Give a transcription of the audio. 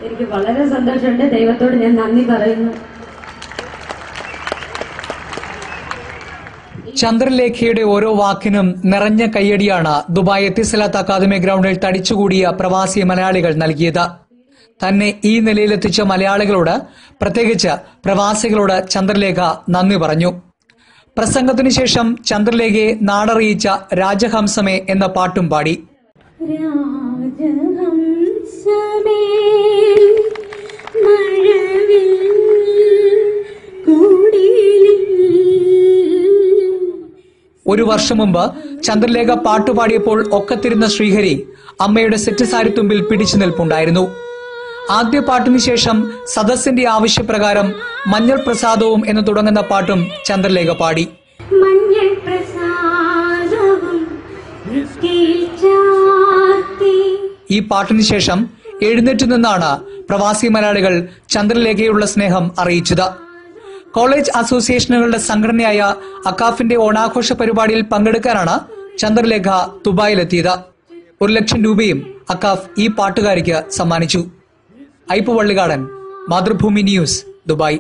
എനിക്ക് വളരെ സന്തോഷമുണ്ട്. ദൈവത്തോട് ഞാൻ നന്ദി പറയുന്നു. ചന്ദ്രലേഖയുടെ ഓരോ വാക്കിനും നിറഞ്ഞ കയ്യടിയാണ് ദുബായ് എത്തിസലാത്ത് അക്കാദമി ഗ്രൗണ്ടിൽ തടിച്ചുകൂടിയ പ്രവാസി മലയാളികൾ നൽകിയത്. തന്നെ ഈ നിലയിലെത്തിച്ച മലയാളികളോട്, പ്രത്യേകിച്ച് പ്രവാസികളോട് ചന്ദ്രലേഖ നന്ദി പറഞ്ഞു. പ്രസംഗത്തിനു ശേഷം ചന്ദ്രലേഖയെ നാടറിയിച്ച രാജഹംസമേ എന്ന പാട്ടും പാടി. ഒരു വർഷം മുമ്പ് ചന്ദ്രലേഖ പാട്ടുപാടിയപ്പോൾ ഒക്കത്തിരുന്ന ശ്രീഹരി അമ്മയുടെ സെറ്റ് സാരിത്തുമ്പിൽ പിടിച്ചു നിൽപ്പുണ്ടായിരുന്നു. ആദ്യ പാട്ടിനു ശേഷം സദസ്സിന്റെ ആവശ്യപ്രകാരം മഞ്ഞൾ പ്രസാദവും എന്ന് തുടങ്ങുന്ന പാട്ടും ചന്ദ്രലേഖ പാടി. ഈ പാട്ടിനു ശേഷം എഴുന്നേറ്റു നിന്നാണ് പ്രവാസി മലയാളികൾ ചന്ദ്രലേഖയുള്ള സ്നേഹം അറിയിച്ചത്. കോളേജ് അസോസിയേഷനുകളുടെ സംഘടനയായ അക്കാഫിന്റെ ഓണാഘോഷ പരിപാടിയിൽ പങ്കെടുക്കാനാണ് ചന്ദ്രലേഖ ദുബായിലെത്തിയത്. 1 ലക്ഷം രൂപയും അക്കാഫ് ഈ പാട്ടുകാരിക്ക് സമ്മാനിച്ചു. Aipe Vallikadan, Mathrubhumi news, Dubai.